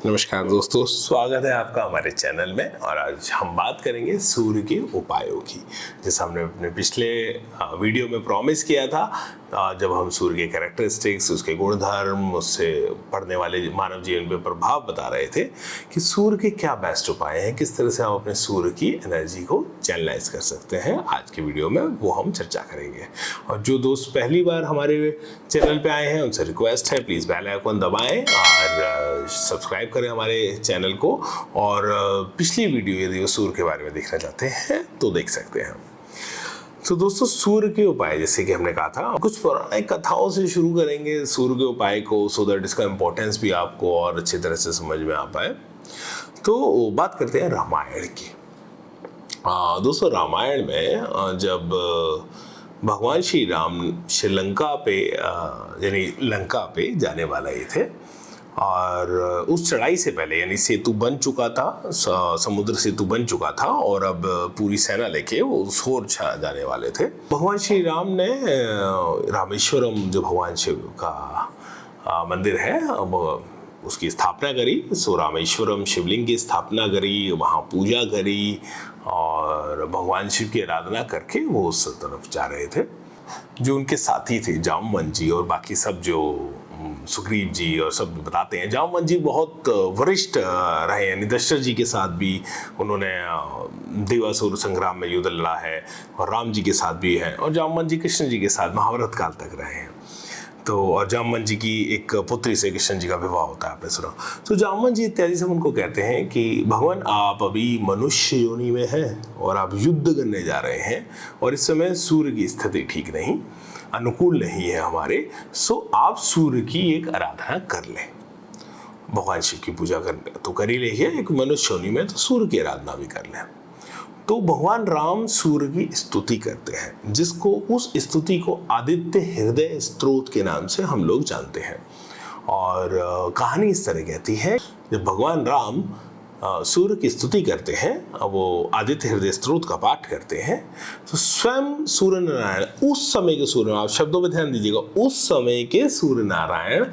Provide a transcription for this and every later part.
नमस्कार दोस्तों, स्वागत है आपका हमारे चैनल में। और आज हम बात करेंगे सूर्य के उपायों की। जैसा हमने अपने पिछले वीडियो में प्रॉमिस किया था, जब हम सूर्य के कैरेक्टरिस्टिक्स, उसके गुणधर्म, उससे पड़ने वाले मानव जीवन पे प्रभाव बता रहे थे कि सूर्य के क्या बेस्ट उपाय हैं, किस तरह से हम अपने सूर्य की एनर्जी को चैनलाइज कर सकते हैं। आज के वीडियो में वो हम चर्चा करेंगे। और जो दोस्त पहली बार हमारे चैनल पे आए हैं उनसे रिक्वेस्ट है, प्लीज़ बेल आइकन दबाएं और सब्सक्राइब करें हमारे चैनल को। और पिछली वीडियो यदि वो सूर्य के बारे में देखना चाहते हैं तो देख सकते हैं। तो दोस्तों, सूर्य के उपाय, जैसे कि हमने कहा था, कुछ पौराणिक कथाओं से शुरू करेंगे सूर्य के उपाय को, सो दैट इसका इम्पोर्टेंस भी आपको और अच्छी तरह से समझ में आ पाए। तो बात करते हैं रामायण की। दोस्तों, रामायण में जब भगवान श्री राम श्रीलंका पे यानी लंका पे जाने वाले थे, और उस चढ़ाई से पहले यानी सेतु बन चुका था, समुद्र सेतु बन चुका था, और अब पूरी सेना लेके वो सोर जाने वाले थे। भगवान श्री राम ने रामेश्वरम, जो भगवान शिव का मंदिर है, अब उसकी स्थापना करी। सो रामेश्वरम शिवलिंग की स्थापना करी, वहाँ पूजा करी और भगवान शिव की आराधना करके वो उस तरफ जा रहे थे। जो उनके साथी थे, जामवंत जी और बाकी सब, जो सुग्रीव जी और सब बताते हैं, जामवंत जी बहुत वरिष्ठ रहे, यानी दशरथ जी के साथ भी उन्होंने देवासुर संग्राम में युद्ध लड़ा है, और राम जी के साथ भी है, और जामवंत जी कृष्ण जी के साथ महाभारत काल तक रहे हैं। तो और जामवंत जी की एक पुत्री से कृष्ण जी का विवाह होता है, आपने सुना। तो जामवंत जी इत्यादि से उनको कहते हैं कि भगवान, आप अभी मनुष्य योनि में हैं और आप युद्ध करने जा रहे हैं, और इस समय सूर्य की स्थिति ठीक नहीं, अनुकूल नहीं है हमारे, सो आप सूर्य की एक आराधना कर लें। भगवान शिव की पूजा कर तो कर ही लेंगे, एक मनुष्य योनि में तो सूर्य की आराधना भी कर लें। तो भगवान राम सूर्य की स्तुति करते हैं, जिसको उस स्तुति को आदित्य हृदय स्तोत्र के नाम से हम लोग जानते हैं। और कहानी इस तरह कहती है, जब भगवान राम सूर्य की स्तुति करते हैं, वो आदित्य हृदय स्तोत्र का पाठ करते हैं, तो स्वयं सूर्य नारायण, उस समय के सूर्य, आप शब्दों पर ध्यान दीजिएगा, उस समय के सूर्य नारायण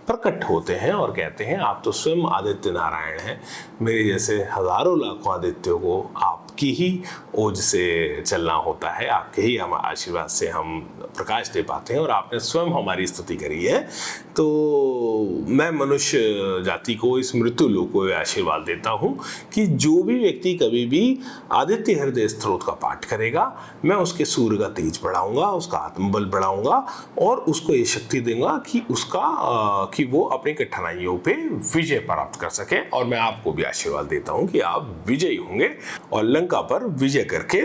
प्रकट होते हैं और कहते हैं, आप तो स्वयं आदित्य नारायण हैं, मेरे जैसे हजारों लाखों आदित्यों को आपकी ही ओज से चलना होता है, आपके ही हम आशीर्वाद से हम प्रकाश दे पाते हैं, और आपने स्वयं हमारी स्तुति करी है। तो मैं मनुष्य जाति को, इस मृत्यु लोक को आशीर्वाद देता हूँ कि जो भी व्यक्ति कभी भी आदित्य हृदय स्तोत्र का पाठ करेगा, मैं उसके सूर्य का तेज बढ़ाऊंगा, उसका आत्मबल बढ़ाऊंगा, और उसको ये शक्ति दूंगा कि कि वो अपनी कठिनाइयों पे विजय प्राप्त कर सके। और मैं आपको भी आशीर्वाद देता हूँ कि आप विजयी होंगे और लंका पर विजय करके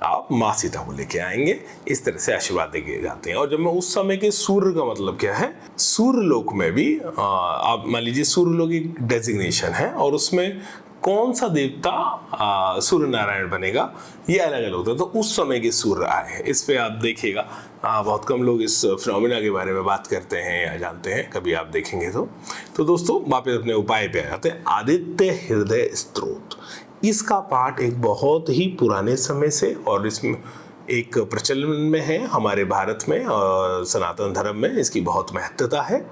आप माँ सीता को लेके आएंगे। इस तरह से आशीर्वाद देके जाते हैं। और जब मैं उस समय के सूर्य का मतलब क्या है, सूर्य लोक में भी आप मान लीजिए सूर्य लोक एक डेजिग्नेशन है, और उसमें कौन सा देवता सूर्य नारायण बनेगा ये अलग अलग होता है। तो उस समय के सूर्य आए हैं, इस पे आप देखिएगा बहुत कम लोग इस फिनोमेना के बारे में बात करते हैं या जानते हैं, कभी आप देखेंगे तो दोस्तों, वापस अपने उपाय पे आ जाते हैं। आदित्य हृदय स्तोत्र, इसका पाठ एक बहुत ही पुराने समय से, और इसमें एक प्रचलन में है हमारे भारत में और सनातन धर्म में इसकी बहुत महत्वता है।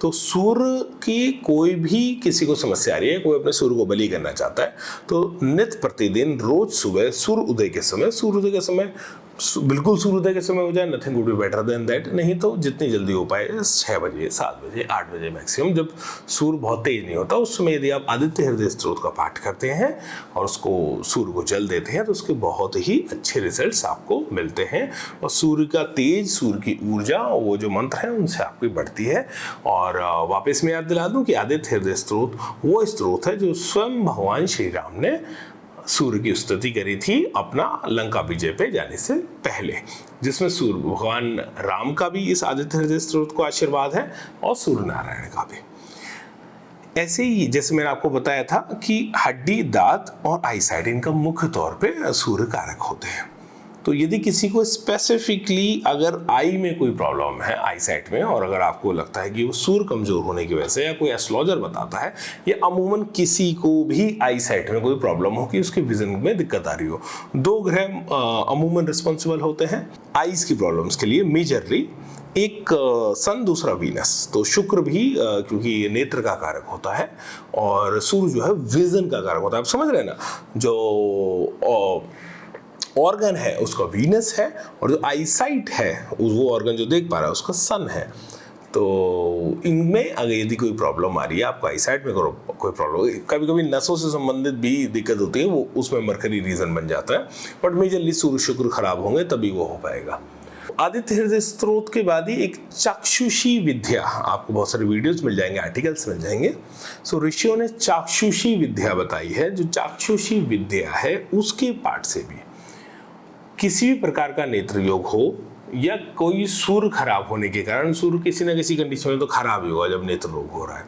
तो सूर्य की कोई भी किसी को समस्या आ रही है, कोई अपने सूर्य को बलि करना चाहता है, तो नित्य प्रतिदिन रोज सुबह सूर्योदय के समय बिल्कुल सूर्योदय के समय हो जाए, nothing would be better than that. नहीं तो जितनी जल्दी हो पाए, 6 बजे, 7 बजे, 8 बजे मैक्सिमम, जब सूर्य बहुत तेज नहीं होता, उस समय यदि आप आदित्य हृदय स्तोत्र का पाठ करते हैं और उसको सूर्य को जल देते हैं, तो उसके बहुत ही अच्छे रिजल्ट्स आपको मिलते हैं। और सूर्य का तेज, सूर्य की ऊर्जा, वो जो मंत्र है उनसे आपकी बढ़ती है। और वापस मैं याद दिला दूं कि आदित्य हृदय स्तोत्र वो स्तोत्र है जो स्वयं भगवान श्री राम ने सूर्य की स्तुति करी थी अपना लंका विजय पे जाने से पहले, जिसमें सूर्य भगवान राम का भी इस आदित्य हृदय स्तोत्र को आशीर्वाद है और सूर्य नारायण का भी। ऐसे ही जैसे मैंने आपको बताया था कि हड्डी, दांत और आईसाइट, इनका मुख्य तौर पे सूर्य कारक होते हैं। तो यदि किसी को स्पेसिफिकली अगर आई में कोई प्रॉब्लम है, आई साइट में, और अगर आपको लगता है कि वो सूर्य कमजोर होने की वजह से, या कोई एस्ट्रोलॉजर बताता है, या अमूमन किसी को भी आई साइट में कोई प्रॉब्लम हो कि उसके विजन में दिक्कत आ रही हो, 2 ग्रह अमूमन रिस्पॉन्सिबल होते हैं आईज की प्रॉब्लम्स के लिए मेजरली। एक सन, दूसरा वीनस। तो शुक्र भी क्योंकि नेत्र का कारक होता है और सूर्य जो है विजन का कारक होता है। आप समझ रहे हैं ना, जो ऑर्गन है उसका वीनस है और जो आईसाइट है वो ऑर्गन जो देख पा रहा है उसका सन है। तो इनमें अगर यदि कोई प्रॉब्लम आ रही है, आपको आईसाइट में कोई प्रॉब्लम, कभी कभी नसों से संबंधित भी दिक्कत होती है, वो उसमें मरकरी रीजन बन जाता है, बट मेजरली सूर्य शुक्र खराब होंगे तभी वो हो पाएगा। आदित्य हृदय स्त्रोत के बाद ही एक चाक्षुषी विद्या, आपको बहुत सारे वीडियोस मिल जाएंगे, आर्टिकल्स मिल जाएंगे। सो ऋषियों ने चाक्षुषी विद्या बताई है। जो चाक्षुषी विद्या है उसके पाठ से भी किसी भी प्रकार का नेत्र योग हो या कोई सूर्य खराब होने के कारण, सूर्य किसी न किसी कंडीशन में तो खराब ही होगा जब नेत्र रोग हो रहा है,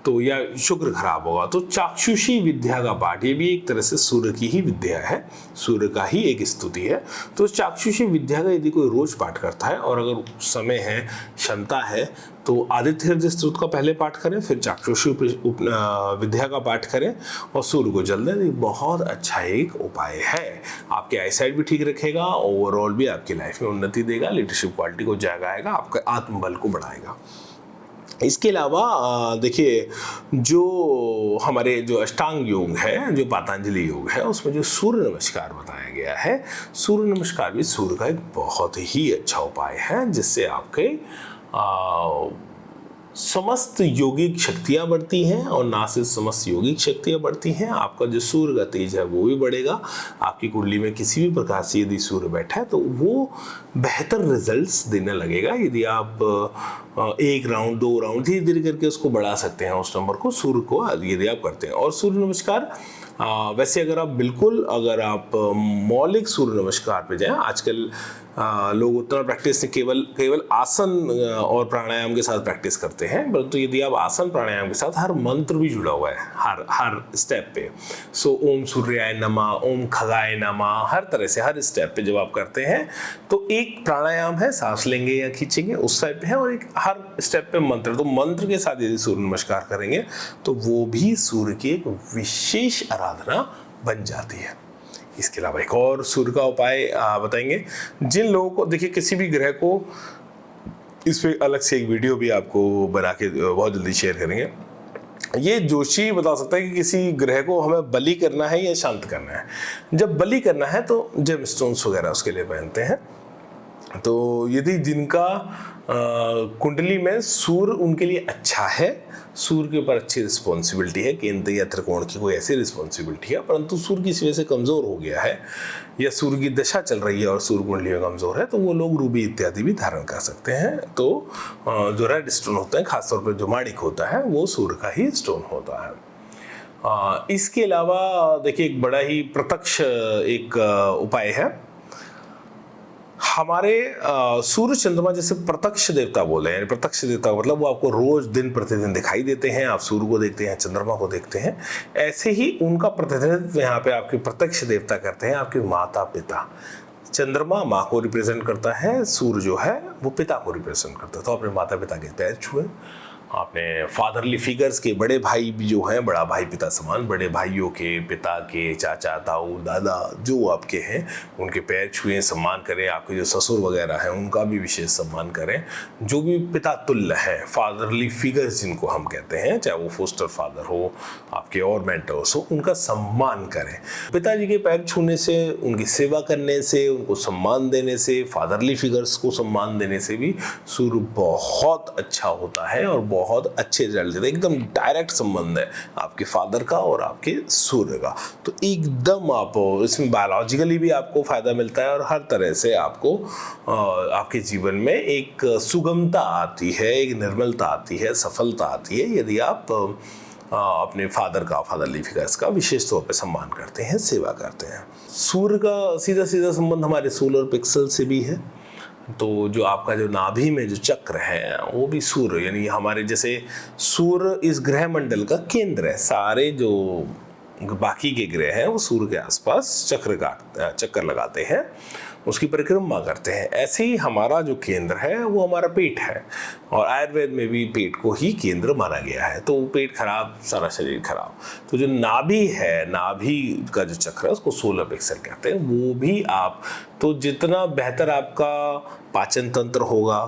तो या शुक्र खराब होगा, तो चाक्षुषी विद्या का पाठ, ये भी एक तरह से सूर्य की ही विद्या है, सूर्य का ही एक स्तुति है। तो चाक्षुषी विद्या का यदि कोई रोज पाठ करता है और अगर समय है, क्षमता है, तो आदित्य हृदय स्तोत्र का पहले पाठ करें, फिर चाक्षुषी विद्या का पाठ करें और सूर्य को जल दें। बहुत अच्छा एक उपाय है, आपके आईसाइट भी ठीक रखेगा, ओवरऑल भी आपकी लाइफ में उन्नति देगा, लीडरशिप क्वालिटी को जगाएगा, आपके आत्मबल को बढ़ाएगा। इसके अलावा देखिए, जो हमारे जो अष्टांग योग है, जो पातंजलि योग है, उसमें जो सूर्य नमस्कार बताया गया है, सूर्य नमस्कार भी सूर्य का एक बहुत ही अच्छा उपाय है, जिससे आपके समस्त योगिक शक्तियाँ बढ़ती हैं और ना सिर्फ समस्त योगिक शक्तियाँ बढ़ती हैं, आपका जो सूर्य का तेज है वो भी बढ़ेगा। आपकी कुंडली में किसी भी प्रकार से यदि सूर्य बैठा है तो वो बेहतर रिजल्ट्स देने लगेगा। यदि आप 1 राउंड 2 राउंड धीरे धीरे करके उसको बढ़ा सकते हैं, उस नंबर को, सूर्य को, यदि आप करते हैं। और सूर्य नमस्कार वैसे अगर आप मौलिक सूर्य नमस्कार पे जाएं, आजकल लोग उतना प्रैक्टिस केवल आसन और प्राणायाम के साथ प्रैक्टिस करते हैं, परंतु यदि आप आसन प्राणायाम के साथ, हर मंत्र भी जुड़ा हुआ है हर स्टेप पे। सो ओम सूर्याय नमः, ओम खगाय नमः, हर तरह से हर स्टेप पे जब आप करते हैं तो एक प्राणायाम है, सांस लेंगे या खींचेंगे उस टाइप पे है, और एक हर स्टेप पे मंत्र। तो मंत्र के साथ यदि सूर्य नमस्कार करेंगे तो वो भी सूर्य की एक विशेष आराधना बन जाती है। इसके अलावा एक और सूर्य का उपाय बताएंगे। जिन लोगों को, देखिए, किसी भी ग्रह को, इस पे अलग से एक वीडियो भी आपको बना के बहुत जल्दी शेयर करेंगे। ये जोशी बता सकता है कि किसी ग्रह को हमें बलि करना है या शांत करना है। जब बलि करना है तो जेम स्टोन्स वगैरह उसके लिए पहनते हैं। तो यदि जिनका कुंडली में सूर्य उनके लिए अच्छा है, सूर्य के ऊपर अच्छी रिस्पॉन्सिबिलिटी है, केंद्र या त्रिकोण की कोई ऐसी रिस्पॉन्सिबिलिटी है, परंतु सूर्य किसी वजह से कमज़ोर हो गया है या सूर्य की दशा चल रही है और सूर्य कुंडली में कमज़ोर है, तो वो लोग रूबी इत्यादि भी धारण कर सकते हैं। तो जो रेड स्टोन होते हैं, खासतौर पर जो माणिक होता है, वो सूर्य का ही स्टोन होता है। इसके अलावा देखिए, एक बड़ा ही प्रत्यक्ष एक उपाय है हमारे सूर्य चंद्रमा, जैसे प्रत्यक्ष देवता बोले हैं। प्रत्यक्ष देवता मतलब वो आपको रोज दिन प्रतिदिन दिखाई देते हैं, आप सूर्य को देखते हैं, चंद्रमा को देखते हैं, ऐसे ही उनका प्रतिनिधित्व यहाँ पे आपके प्रत्यक्ष देवता करते हैं आपके माता पिता। चंद्रमा माँ को रिप्रेजेंट करता है, सूर्य जो है वो पिता को रिप्रेजेंट करता है। तो अपने माता पिता के पैर छुए, आपने फादरली फिगर्स के, बड़े भाई भी जो हैं, बड़ा भाई पिता समान, बड़े भाइयों के, पिता के, चाचा ताऊ दादा जो आपके हैं, उनके पैर छुएं, सम्मान करें। आपके जो ससुर वगैरह हैं उनका भी विशेष सम्मान करें। जो भी पिता तुल्य है, फादरली फिगर्स जिनको हम कहते हैं, चाहे वो फोस्टर फादर हो, आपके और मेंटर्स हो, उनका सम्मान करें। पिताजी के पैर छूने से, उनकी सेवा करने से, उनको सम्मान देने से, फादरली फिगर्स को सम्मान देने से भी सूर्य बहुत अच्छा होता है और बहुत अच्छे रिजल्ट देता है। एकदम डायरेक्ट संबंध है आपके फादर का और आपके सूर्य का। तो एकदम आप इसमें बायोलॉजिकली भी आपको फायदा मिलता है और हर तरह से आपको आपके जीवन में एक सुगमता आती है, एक निर्मलता आती है, सफलता आती है, यदि आप अपने फादरली फिगर्स का विशेष तौर पे सम्मान करते हैं, सेवा करते हैं। सूर्य का सीधा सीधा संबंध हमारे सोलर पिक्सल से भी है। तो जो आपका जो नाभि में जो चक्र है वो भी सूर्य, यानी हमारे जैसे सूर्य इस ग्रह मंडल का केंद्र है, सारे जो बाकी के ग्रह हैं वो सूर्य के आसपास चक्कर लगाते हैं, उसकी परिक्रमा करते हैं। ऐसे ही हमारा जो केंद्र है वो हमारा पेट है, और आयुर्वेद में भी पेट को ही केंद्र माना गया है। तो पेट खराब, सारा शरीर खराब। तो जो नाभि है, नाभि का जो चक्र है उसको सोलर प्लेक्सस कहते हैं। वो भी आप, तो जितना बेहतर आपका पाचन तंत्र होगा,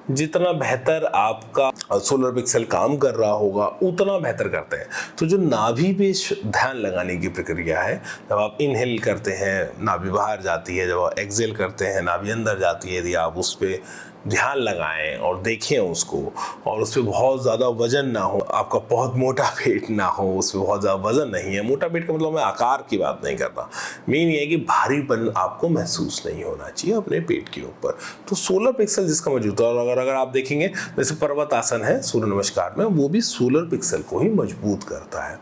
जितना बेहतर आपका सोलर पिक्सल काम कर रहा होगा उतना बेहतर करते हैं। तो जो नाभि पे ध्यान लगाने की प्रक्रिया है, जब आप इनहेल करते हैं नाभि बाहर जाती है, जब आप एक्सहेल करते हैं नाभि अंदर जाती है, यदि आप उस पर ध्यान लगाएं और देखें उसको, और उस पर बहुत ज़्यादा वजन ना हो, आपका बहुत मोटा पेट ना हो, उस पर बहुत ज़्यादा वजन नहीं है। मोटा पेट का मतलब मैं आकार की बात नहीं कर रहा, मेन ये है कि भारीपन आपको महसूस नहीं होना चाहिए अपने पेट के ऊपर। तो सोलर पिक्सल जिसका मौजूद है, और अगर आप देखेंगे जैसे पर्वत आसन है सूर्य नमस्कार में, वो भी सोलर पिक्सल को ही मजबूत करता है।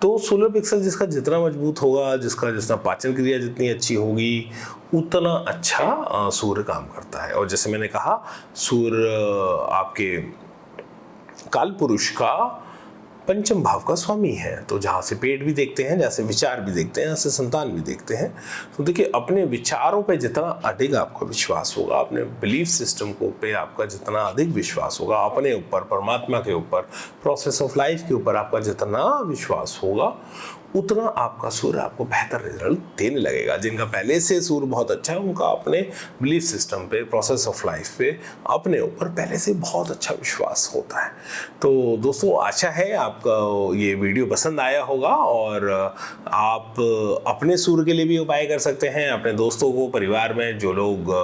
तो सोलर पिक्सल जिसका जितना मजबूत होगा, जिसका जितना पाचन क्रिया जितनी अच्छी होगी, उतना अच्छा सूर्य काम करता है। और जैसे मैंने कहा, सूर्य आपके कालपुरुष का पंचम भाव का स्वामी है। तो जहाँ से पेट भी देखते हैं, जहाँ से विचार भी देखते हैं, जहाँ से संतान भी देखते हैं। तो देखिए, अपने विचारों पे जितना अधिक आपका विश्वास होगा, अपने बिलीफ सिस्टम को पे आपका जितना अधिक विश्वास होगा, अपने ऊपर, परमात्मा के ऊपर, प्रोसेस ऑफ लाइफ के ऊपर आपका जितना विश्वास होगा, उतना आपका सूर्य आपको बेहतर रिजल्ट देने लगेगा। जिनका पहले से सूर्य बहुत अच्छा है, उनका अपने बिलीफ सिस्टम पे, प्रोसेस ऑफ लाइफ पे, अपने ऊपर पहले से बहुत अच्छा विश्वास होता है। तो दोस्तों, आशा है आपका ये वीडियो पसंद आया होगा, और आप अपने सूर्य के लिए भी उपाय कर सकते हैं। अपने दोस्तों को, परिवार में जो लोग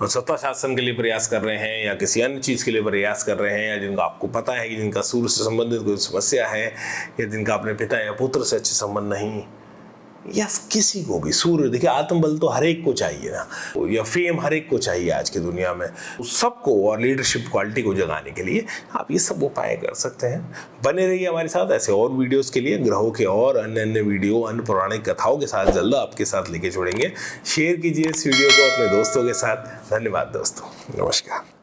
सत्ता शासन के लिए प्रयास कर रहे हैं, या किसी अन्य चीज़ के लिए प्रयास कर रहे हैं, या जिनका आपको पता है कि जिनका सूर्य से संबंधित कोई समस्या है, या जिनका अपने पिता या पुत्र से अच्छे संबंध नहीं, या किसी को भी सूर्य, देखिए आत्मबल तो हर एक को चाहिए ना, या फेम हर एक को चाहिए आज की दुनिया में, सबको, और लीडरशिप क्वालिटी को जगाने के लिए आप ये सब उपाय कर सकते हैं। बने रहिए हमारे साथ ऐसे और वीडियोस के लिए। ग्रहों के और अन्य अन्य वीडियो, अन्य पौराणिक कथाओं के साथ जल्द आपके साथ लेके छोड़ेंगे। शेयर कीजिए इस वीडियो को अपने दोस्तों के साथ। धन्यवाद दोस्तों, नमस्कार।